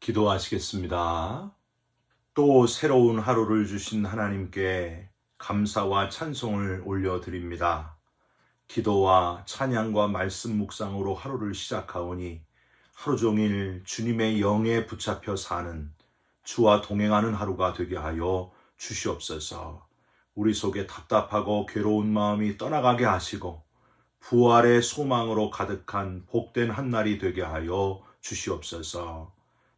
기도하시겠습니다. 또 새로운 하루를 주신 하나님께 감사와 찬송을 올려드립니다. 기도와 찬양과 말씀 묵상으로 하루를 시작하오니 하루 종일 주님의 영에 붙잡혀 사는 주와 동행하는 하루가 되게 하여 주시옵소서. 우리 속에 답답하고 괴로운 마음이 떠나가게 하시고 부활의 소망으로 가득한 복된 한날이 되게 하여 주시옵소서.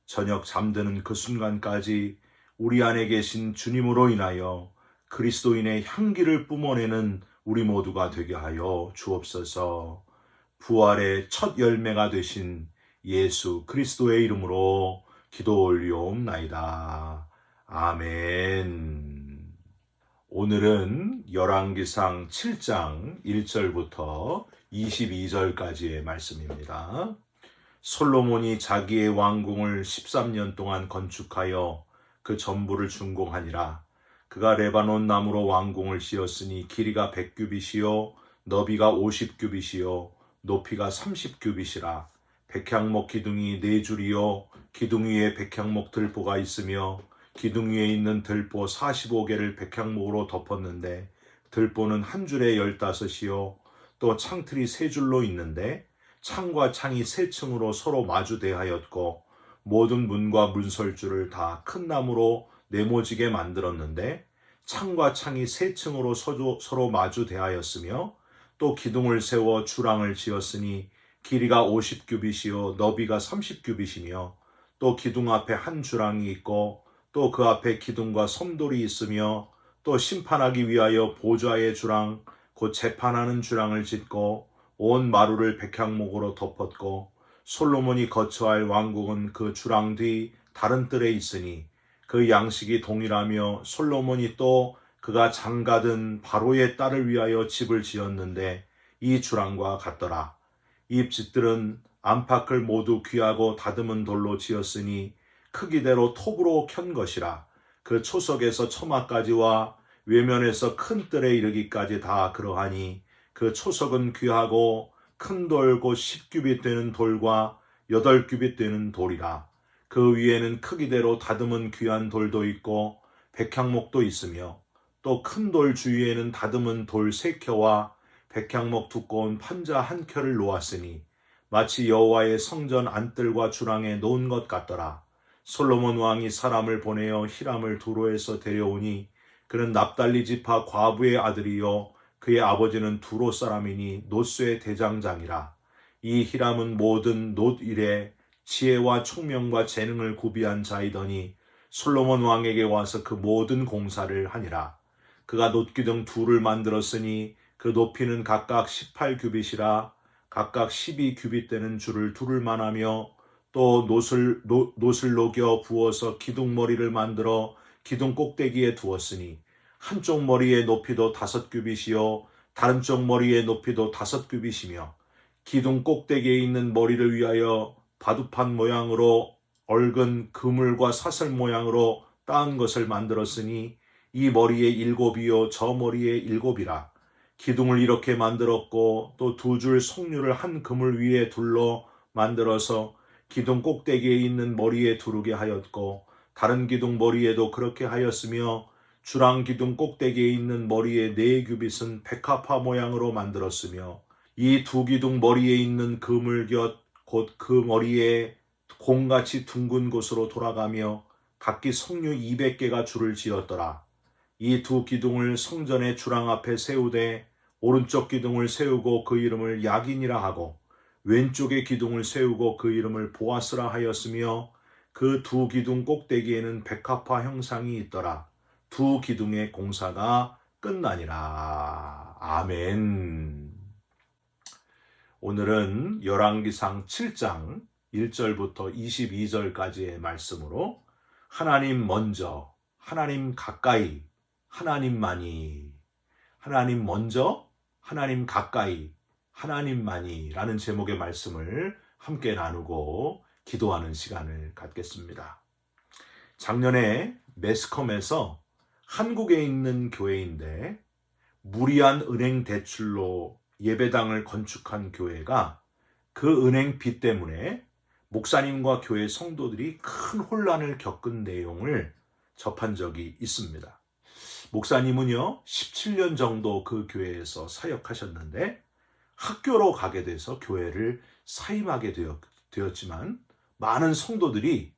저녁 잠드는 그 순간까지 우리 안에 계신 주님으로 인하여 그리스도인의 향기를 뿜어내는 우리 모두가 되게 하여 주옵소서. 부활의 첫 열매가 되신 예수 그리스도의 이름으로 기도 올리옵나이다. 아멘. 오늘은 열왕기상 7장 1절부터 22절까지의 말씀입니다. 솔로몬이 자기의 왕궁을 13년 동안 건축하여 그 전부를 준공하니라. 그가 레바논 나무로 왕궁을 지었으니 길이가 100규빗이요 너비가 50규빗이요 높이가 30규빗이라. 백향목 기둥이 4줄이요 기둥 위에 백향목 들보가 있으며 기둥 위에 있는 들보 45개를 백향목으로 덮었는데 들보는 한 줄에 15이요 또 창틀이 3줄로 있는데 창과 창이 3층으로 서로 마주대하였고 모든 문과 문설주를 다 큰 나무로 네모지게 만들었는데 창과 창이 3층으로 서로 마주대하였으며 또 기둥을 세워 주랑을 지었으니 길이가 50규빗이요 너비가 30규빗이며 또 기둥 앞에 한 주랑이 있고 또 그 앞에 기둥과 섬돌이 있으며 또 심판하기 위하여 보좌의 주랑 곧 재판하는 주랑을 짓고 온 마루를 백향목으로 덮었고 솔로몬이 거처할 왕궁은 그 주랑 뒤 다른 뜰에 있으니 그 양식이 동일하며 솔로몬이 또 그가 장가든 바로의 딸을 위하여 집을 지었는데 이 주랑과 같더라. 이 집들은 안팎을 모두 귀하고 다듬은 돌로 지었으니 크기대로 톱으로 켠 것이라. 그 초석에서 처마까지와 외면에서 큰 뜰에 이르기까지 다 그러하니 그 초석은 귀하고 큰 돌 곧 10규빗 되는 돌과 8규빗 되는 돌이라. 그 위에는 크기대로 다듬은 귀한 돌도 있고 백향목도 있으며 또 큰 돌 주위에는 다듬은 돌 3켜와 백향목 두꺼운 판자 1켜를 놓았으니 마치 여호와의 성전 안뜰과 주랑에 놓은 것 같더라. 솔로몬 왕이 사람을 보내어 히람을 두로에서 데려오니 그는 납달리 지파 과부의 아들이요 그의 아버지는 두로 사람이니 놋쇠 대장장이라. 이 히람은 모든 놋 일에 지혜와 총명과 재능을 구비한 자이더니 솔로몬 왕에게 와서 그 모든 공사를 하니라. 그가 놋기둥 둘을 만들었으니 그 높이는 각각 18규빗이라. 각각 12규빗 되는 줄을 두를 만하며 또 놋을 녹여 부어서 기둥 머리를 만들어 기둥 꼭대기에 두었으니 한쪽 머리의 높이도 5규빗이요 다른 쪽 머리의 높이도 5규빗이며 기둥 꼭대기에 있는 머리를 위하여 바둑판 모양으로 얽은 그물과 사슬 모양으로 따은 것을 만들었으니 이 머리에 7이요 저 머리에 7이라. 기둥을 이렇게 만들었고 또 2줄 석류를 한 그물 위에 둘러 만들어서 기둥 꼭대기에 있는 머리에 두르게 하였고 다른 기둥 머리에도 그렇게 하였으며 주랑 기둥 꼭대기에 있는 머리의 4규빗은 백합화 모양으로 만들었으며 이 2기둥 머리에 있는 그물 곁 곧 그 머리에 공같이 둥근 곳으로 돌아가며 각기 석류 200개가 줄을 지었더라. 이 2기둥을 성전의 주랑 앞에 세우되 오른쪽 기둥을 세우고 그 이름을 야긴이라 하고 왼쪽의 기둥을 세우고 그 이름을 보아스라 하였으며 그 2기둥 꼭대기에는 백합화 형상이 있더라. 2기둥의 공사가 끝나니라. 아멘. 오늘은 열왕기상 7장 1절부터 22절까지의 말씀으로 하나님 먼저, 하나님 가까이, 하나님만이, 하나님 먼저, 하나님 가까이, 하나님만이 라는 제목의 말씀을 함께 나누고 기도하는 시간을 갖겠습니다. 작년에 매스컴에서 한국에 있는 교회인데 무리한 은행 대출로 예배당을 건축한 교회가 그 은행 빚 때문에 목사님과 교회 성도들이 큰 혼란을 겪은 내용을 접한 적이 있습니다. 목사님은요, 17년 정도 그 교회에서 사역하셨는데 학교로 가게 돼서 교회를 사임하게 되었지만 많은 성도들이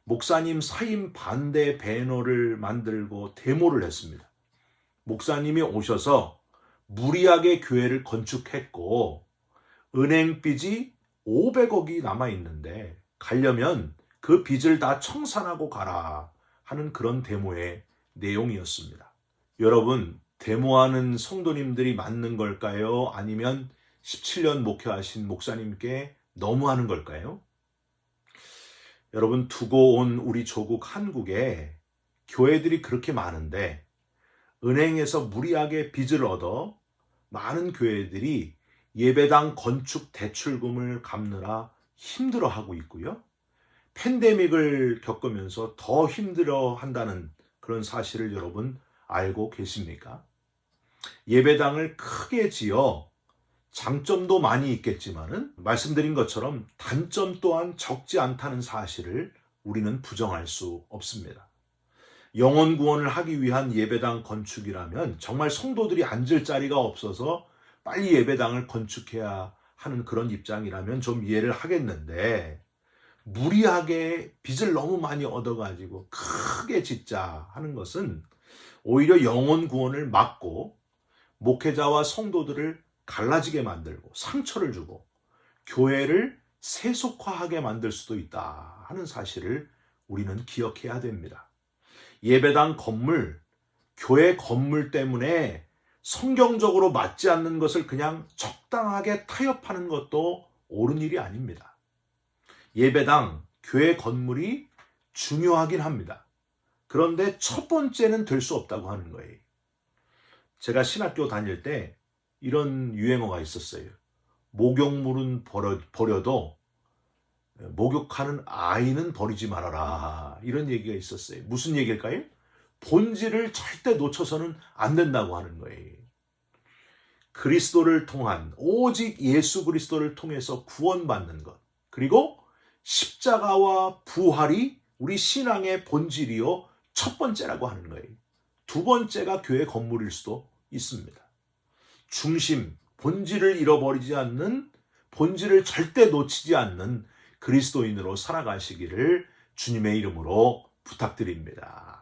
목사님 사임 반대 배너를 만들고 데모를 했습니다. 목사님이 오셔서 무리하게 교회를 건축했고 은행 빚이 500억이 남아있는데 가려면 그 빚을 다 청산하고 가라 하는 그런 데모의 내용이었습니다. 여러분, 데모하는 성도님들이 맞는 걸까요? 아니면 17년 목회하신 목사님께 너무하는 걸까요? 여러분, 두고 온 우리 조국 한국에 교회들이 그렇게 많은데 은행에서 무리하게 빚을 얻어 많은 교회들이 예배당 건축 대출금을 갚느라 힘들어하고 있고요. 팬데믹을 겪으면서 더 힘들어한다는 그런 사실을 여러분 알고 계십니까? 예배당을 크게 지어 장점도 많이 있겠지만은 말씀드린 것처럼 단점 또한 적지 않다는 사실을 우리는 부정할 수 없습니다. 영혼 구원을 하기 위한 예배당 건축이라면 정말 성도들이 앉을 자리가 없어서 빨리 예배당을 건축해야 하는 그런 입장이라면 좀 이해를 하겠는데 무리하게 빚을 너무 많이 얻어가지고 크게 짓자 하는 것은 오히려 영혼 구원을 막고 목회자와 성도들을 갈라지게 만들고 상처를 주고 교회를 세속화하게 만들 수도 있다 하는 사실을 우리는 기억해야 됩니다. 예배당 건물, 교회 건물 때문에 성경적으로 맞지 않는 것을 그냥 적당하게 타협하는 것도 옳은 일이 아닙니다. 예배당, 교회 건물이 중요하긴 합니다. 그런데 첫 번째는 될 수 없다고 하는 거예요. 제가 신학교 다닐 때 이런 유행어가 있었어요. 목욕물은 버려도 목욕하는 아이는 버리지 말아라. 이런 얘기가 있었어요. 무슨 얘기일까요? 본질을 절대 놓쳐서는 안 된다고 하는 거예요. 그리스도를 통한 오직 예수 그리스도를 통해서 구원받는 것, 그리고 십자가와 부활이 우리 신앙의 본질이요 첫 번째라고 하는 거예요. 두 번째가 교회 건물일 수도 있습니다. 중심, 본질을 잃어버리지 않는, 본질을 절대 놓치지 않는 그리스도인으로 살아가시기를 주님의 이름으로 부탁드립니다.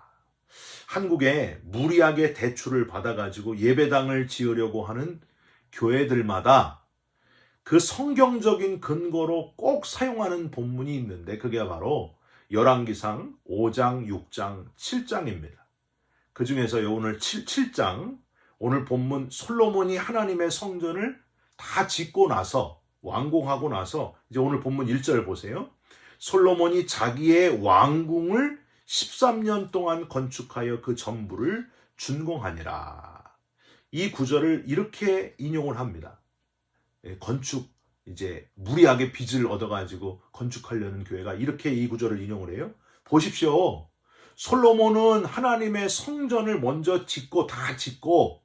한국에 무리하게 대출을 받아가지고 예배당을 지으려고 하는 교회들마다 그 성경적인 근거로 꼭 사용하는 본문이 있는데 그게 바로 열왕기상 5장, 6장, 7장입니다. 그 중에서 오늘 7장, 오늘 본문 솔로몬이 하나님의 성전을 다 짓고 나서 완공하고 나서 이제 오늘 본문 1절 보세요. 솔로몬이 자기의 왕궁을 13년 동안 건축하여 그 전부를 준공하니라. 이 구절을 이렇게 인용을 합니다. 건축, 이제 무리하게 빚을 얻어가지고 건축하려는 교회가 이렇게 이 구절을 인용을 해요. 보십시오. 솔로몬은 하나님의 성전을 먼저 짓고 다 짓고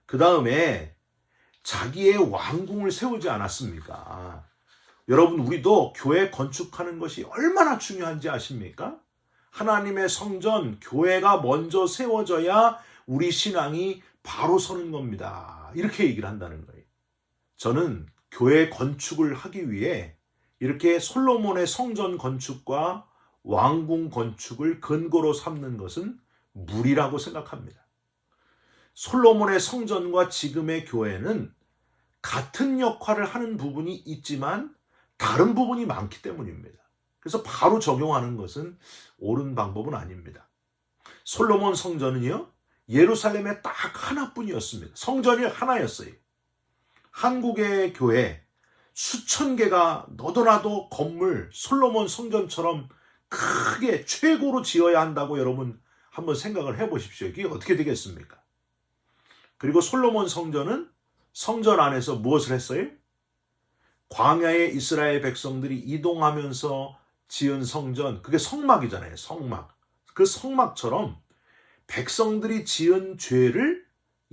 그 다음에 자기의 왕궁을 세우지 않았습니까? 여러분, 우리도 교회 건축하는 것이 얼마나 중요한지 아십니까? 하나님의 성전, 교회가 먼저 세워져야 우리 신앙이 바로 서는 겁니다. 이렇게 얘기를 한다는 거예요. 저는 교회 건축을 하기 위해 이렇게 솔로몬의 성전 건축과 왕궁 건축을 근거로 삼는 것은 무리라고 생각합니다. 솔로몬의 성전과 지금의 교회는 같은 역할을 하는 부분이 있지만 다른 부분이 많기 때문입니다. 그래서 바로 적용하는 것은 옳은 방법은 아닙니다. 솔로몬 성전은요, 예루살렘에 딱 하나뿐이었습니다. 성전이 하나였어요. 한국의 교회 수천 개가 너도나도 건물 솔로몬 성전처럼 크게 최고로 지어야 한다고 여러분 한번 생각을 해보십시오. 이게 어떻게 되겠습니까? 그리고 솔로몬 성전은 성전 안에서 무엇을 했어요? 광야에 이스라엘 백성들이 이동하면서 지은 성전, 그게 성막이잖아요. 성막. 그 성막처럼 백성들이 지은 죄를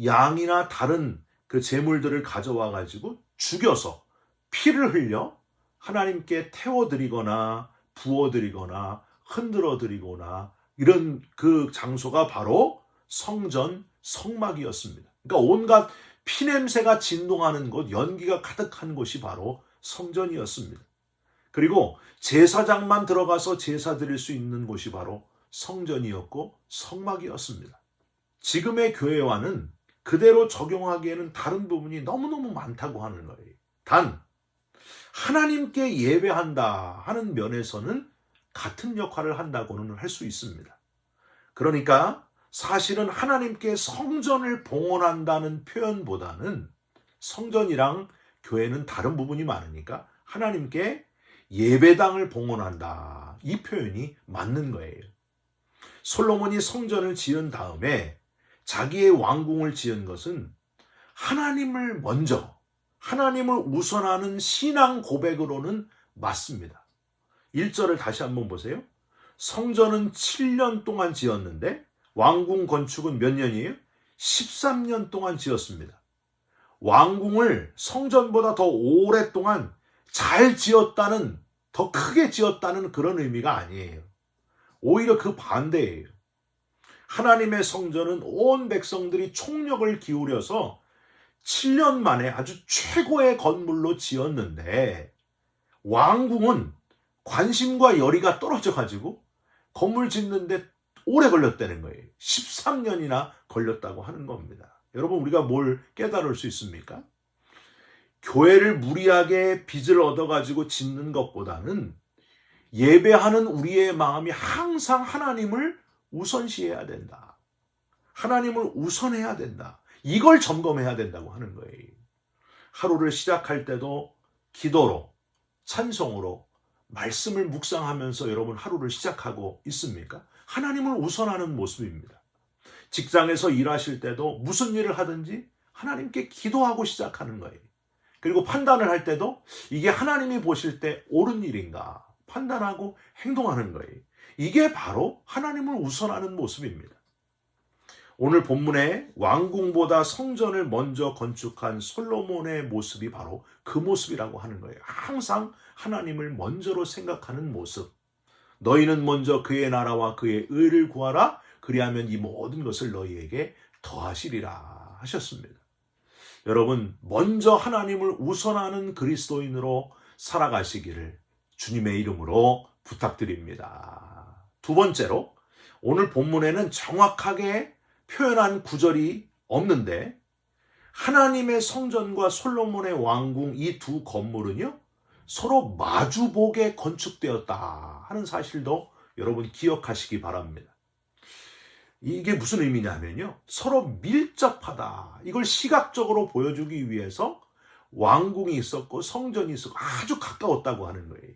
양이나 다른 그 제물들을 가져와 가지고 죽여서 피를 흘려 하나님께 태워드리거나 부어드리거나 흔들어드리거나 이런 그 장소가 바로 성전 성막이었습니다. 그러니까 온갖 피냄새가 진동하는 곳, 연기가 가득한 곳이 바로 성전이었습니다. 그리고 제사장만 들어가서 제사 드릴 수 있는 곳이 바로 성전이었고 성막이었습니다. 지금의 교회와는 그대로 적용하기에는 다른 부분이 너무너무 많다고 하는 거예요. 단 하나님께 예배한다 하는 면에서는 같은 역할을 한다고는 할 수 있습니다. 그러니까 사실은 하나님께 성전을 봉헌한다는 표현보다는 성전이랑 교회는 다른 부분이 많으니까 하나님께 예배당을 봉헌한다, 이 표현이 맞는 거예요. 솔로몬이 성전을 지은 다음에 자기의 왕궁을 지은 것은 하나님을 먼저, 하나님을 우선하는 신앙 고백으로는 맞습니다. 1절을 다시 한번 보세요. 성전은 7년 동안 지었는데 왕궁 건축은 몇 년이에요? 13년 동안 지었습니다. 왕궁을 성전보다 더 오랫동안 잘 지었다는, 더 크게 지었다는 그런 의미가 아니에요. 오히려 그 반대예요. 하나님의 성전은 온 백성들이 총력을 기울여서 7년 만에 아주 최고의 건물로 지었는데 왕궁은 관심과 열의가 떨어져가지고 건물 짓는데 오래 걸렸다는 거예요. 13년이나 걸렸다고 하는 겁니다. 여러분, 우리가 뭘 깨달을 수 있습니까? 교회를 무리하게 빚을 얻어가지고 짓는 것보다는 예배하는 우리의 마음이 항상 하나님을 우선시해야 된다. 하나님을 우선해야 된다. 이걸 점검해야 된다고 하는 거예요. 하루를 시작할 때도 기도로, 찬송으로, 말씀을 묵상하면서 여러분 하루를 시작하고 있습니까? 하나님을 우선하는 모습입니다. 직장에서 일하실 때도 무슨 일을 하든지 하나님께 기도하고 시작하는 거예요. 그리고 판단을 할 때도 이게 하나님이 보실 때 옳은 일인가 판단하고 행동하는 거예요. 이게 바로 하나님을 우선하는 모습입니다. 오늘 본문에 왕궁보다 성전을 먼저 건축한 솔로몬의 모습이 바로 그 모습이라고 하는 거예요. 항상 하나님을 먼저로 생각하는 모습. 너희는 먼저 그의 나라와 그의 의를 구하라. 그리하면 이 모든 것을 너희에게 더하시리라 하셨습니다. 여러분, 먼저 하나님을 우선하는 그리스도인으로 살아가시기를 주님의 이름으로 부탁드립니다. 두 번째로, 오늘 본문에는 정확하게 표현한 구절이 없는데 하나님의 성전과 솔로몬의 왕궁, 이 두 건물은요 서로 마주보게 건축되었다 하는 사실도 여러분 기억하시기 바랍니다. 이게 무슨 의미냐면요, 서로 밀접하다, 이걸 시각적으로 보여주기 위해서 왕궁이 있었고 성전이 있었고 아주 가까웠다고 하는 거예요.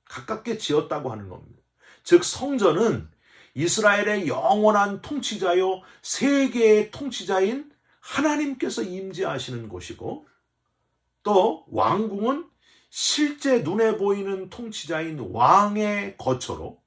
가깝게 지었다고 하는 겁니다. 즉 성전은 이스라엘의 영원한 통치자요 세계의 통치자인 하나님께서 임재하시는 곳이고, 또 왕궁은 실제 눈에 보이는 통치자인 왕의 거처로,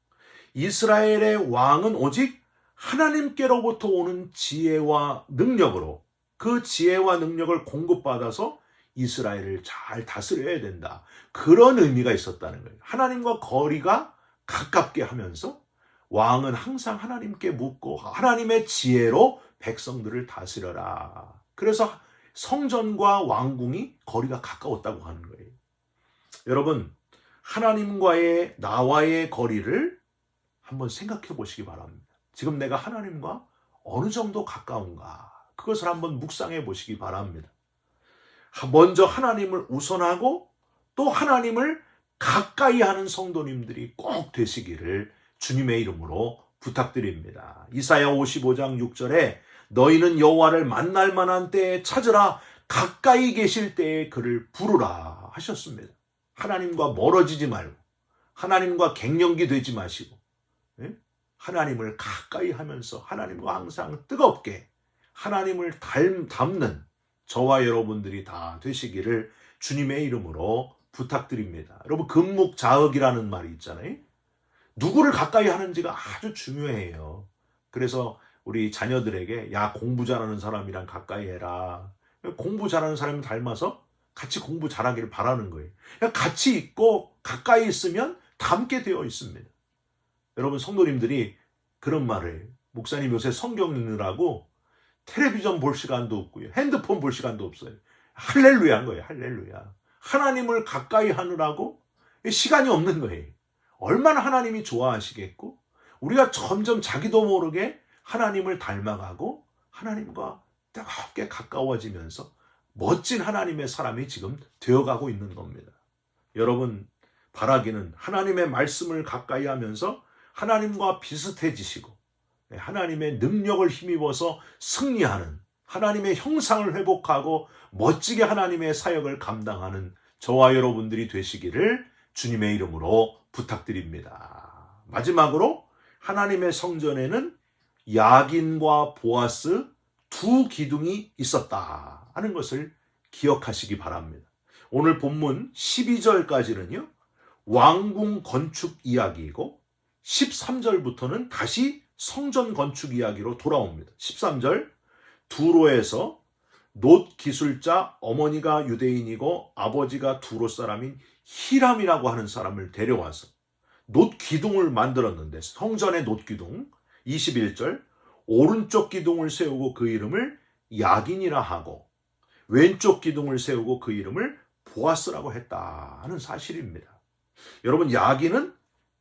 이스라엘의 왕은 오직 하나님께로부터 오는 지혜와 능력으로 그 지혜와 능력을 공급받아서 이스라엘을 잘 다스려야 된다, 그런 의미가 있었다는 거예요. 하나님과 거리가 가깝게 하면서 왕은 항상 하나님께 묻고 하나님의 지혜로 백성들을 다스려라. 그래서 성전과 왕궁이 거리가 가까웠다고 하는 거예요. 여러분, 하나님과의, 나와의 거리를 한번 생각해 보시기 바랍니다. 지금 내가 하나님과 어느 정도 가까운가, 그것을 한번 묵상해 보시기 바랍니다. 먼저 하나님을 우선하고 또 하나님을 가까이 하는 성도님들이 꼭 되시기를 주님의 이름으로 부탁드립니다. 이사야 55장 6절에 너희는 여호와를 만날 만한 때에 찾으라, 가까이 계실 때에 그를 부르라 하셨습니다. 하나님과 멀어지지 말고 하나님과 갱년기 되지 마시고 하나님을 가까이 하면서 하나님과 항상 뜨겁게 하나님을 닮는 저와 여러분들이 다 되시기를 주님의 이름으로 부탁드립니다. 여러분, 금묵자흑이라는 말이 있잖아요. 누구를 가까이 하는지가 아주 중요해요. 그래서 우리 자녀들에게 야, 공부 잘하는 사람이랑 가까이 해라. 공부 잘하는 사람을 닮아서 같이 공부 잘하기를 바라는 거예요. 그냥 같이 있고 가까이 있으면 닮게 되어 있습니다. 여러분 성도님들이 그런 말을 해요. 목사님 요새 성경 읽느라고 텔레비전 볼 시간도 없고요. 핸드폰 볼 시간도 없어요. 할렐루야인 거예요. 할렐루야. 하나님을 가까이 하느라고 시간이 없는 거예요. 얼마나 하나님이 좋아하시겠고 우리가 점점 자기도 모르게 하나님을 닮아가고 하나님과 뜨겁게 가까워지면서 멋진 하나님의 사람이 지금 되어가고 있는 겁니다. 여러분 바라기는 하나님의 말씀을 가까이 하면서 하나님과 비슷해지시고 하나님의 능력을 힘입어서 승리하는 하나님의 형상을 회복하고 멋지게 하나님의 사역을 감당하는 저와 여러분들이 되시기를 주님의 이름으로 부탁드립니다. 마지막으로 하나님의 성전에는 야긴과 보아스 두 기둥이 있었다 하는 것을 기억하시기 바랍니다. 오늘 본문 12절까지는요. 왕궁 건축 이야기이고 13절부터는 다시 성전 건축 이야기로 돌아옵니다. 13절 두로에서 놋 기술자 어머니가 유대인이고 아버지가 두로 사람인 히람이라고 하는 사람을 데려와서 놋 기둥을 만들었는데 성전의 놋 기둥 21절 오른쪽 기둥을 세우고 그 이름을 야긴이라 하고 왼쪽 기둥을 세우고 그 이름을 보아스라고 했다 하는 사실입니다. 여러분 야긴은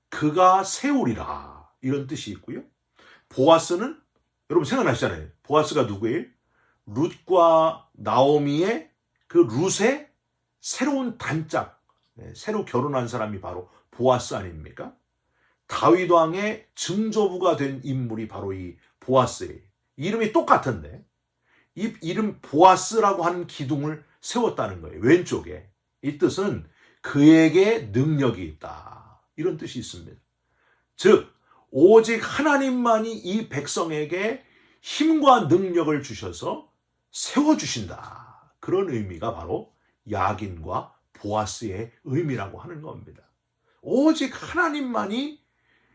그가 세우리라 이런 뜻이 있고요. 보아스는 여러분 생각나시잖아요. 보아스가 누구예요? 룻과 나오미의 그 룻의 새로운 단짝, 새로 결혼한 사람이 바로 보아스 아닙니까? 다윗 왕의 증조부가 된 인물이 바로 이 보아스예요. 이름이 똑같은데 이 이름 보아스라고 하는 기둥을 세웠다는 거예요. 왼쪽에. 이 뜻은 그에게 능력이 있다. 이런 뜻이 있습니다. 즉 오직 하나님만이 이 백성에게 힘과 능력을 주셔서 세워주신다. 그런 의미가 바로 야긴과 보아스의 의미라고 하는 겁니다. 오직 하나님만이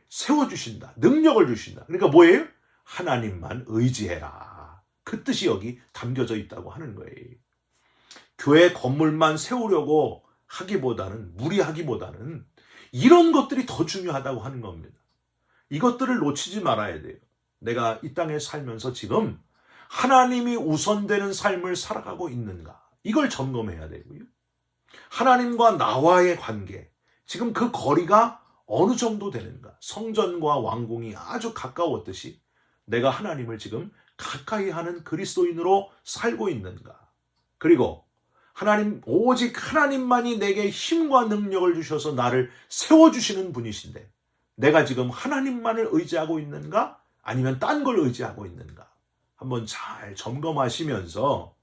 세워주신다. 능력을 주신다. 그러니까 뭐예요? 하나님만 의지해라. 그 뜻이 여기 담겨져 있다고 하는 거예요. 교회 건물만 세우려고 하기보다는 무리하기보다는 이런 것들이 더 중요하다고 하는 겁니다. 이것들을 놓치지 말아야 돼요. 내가 이 땅에 살면서 지금 하나님이 우선되는 삶을 살아가고 있는가? 이걸 점검해야 되고요. 하나님과 나와의 관계, 지금 그 거리가 어느 정도 되는가? 성전과 왕궁이 아주 가까웠듯이 내가 하나님을 지금 가까이 하는 그리스도인으로 살고 있는가? 그리고 하나님, 오직 하나님만이 내게 힘과 능력을 주셔서 나를 세워주시는 분이신데 내가 지금 하나님만을 의지하고 있는가? 아니면 딴 걸 의지하고 있는가? 한번 잘 점검하시면서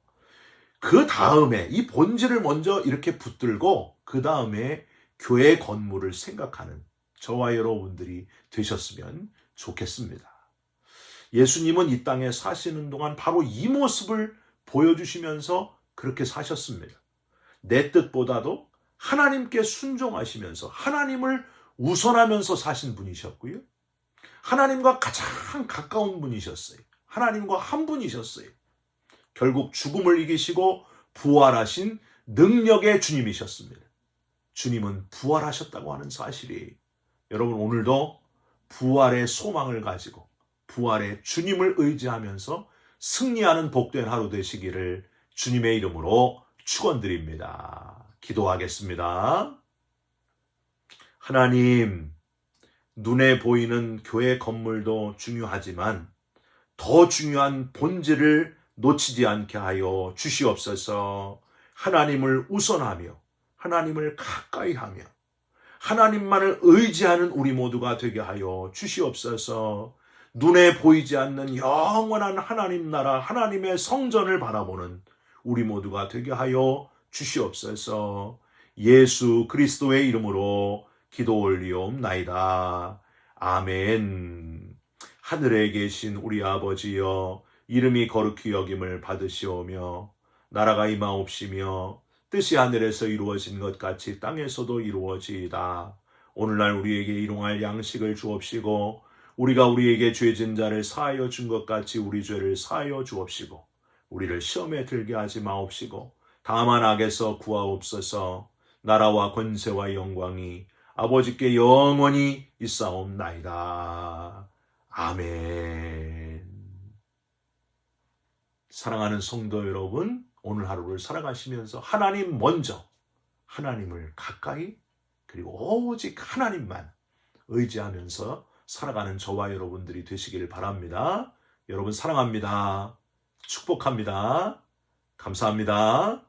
그 다음에 이 본질을 먼저 이렇게 붙들고 그 다음에 교회 건물을 생각하는 저와 여러분들이 되셨으면 좋겠습니다. 예수님은 이 땅에 사시는 동안 바로 이 모습을 보여주시면서 그렇게 사셨습니다. 내 뜻보다도 하나님께 순종하시면서 하나님을 우선하면서 사신 분이셨고요. 하나님과 가장 가까운 분이셨어요. 하나님과 한 분이셨어요. 결국 죽음을 이기시고 부활하신 능력의 주님이셨습니다. 주님은 부활하셨다고 하는 사실이에요. 여러분 오늘도 부활의 소망을 가지고 부활의 주님을 의지하면서 승리하는 복된 하루 되시기를 주님의 이름으로 축원드립니다. 기도하겠습니다. 하나님, 눈에 보이는 교회 건물도 중요하지만 더 중요한 본질을 놓치지 않게 하여 주시옵소서. 하나님을 우선하며 하나님을 가까이 하며 하나님만을 의지하는 우리 모두가 되게 하여 주시옵소서. 눈에 보이지 않는 영원한 하나님 나라 하나님의 성전을 바라보는 우리 모두가 되게 하여 주시옵소서. 예수 그리스도의 이름으로 기도 올리옵나이다. 아멘. 하늘에 계신 우리 아버지여, 이름이 거룩히 여김을 받으시오며 나라가 임하옵시며 뜻이 하늘에서 이루어진 것 같이 땅에서도 이루어지이다. 오늘날 우리에게 일용할 양식을 주옵시고 우리가 우리에게 죄진 자를 사하여 준 것 같이 우리 죄를 사하여 주옵시고 우리를 시험에 들게 하지 마옵시고 다만 악에서 구하옵소서. 나라와 권세와 영광이 아버지께 영원히 있사옵나이다. 아멘. 사랑하는 성도 여러분, 오늘 하루를 살아가시면서 하나님 먼저, 하나님을 가까이, 그리고 오직 하나님만 의지하면서 살아가는 저와 여러분들이 되시길 바랍니다. 여러분 사랑합니다. 축복합니다. 감사합니다.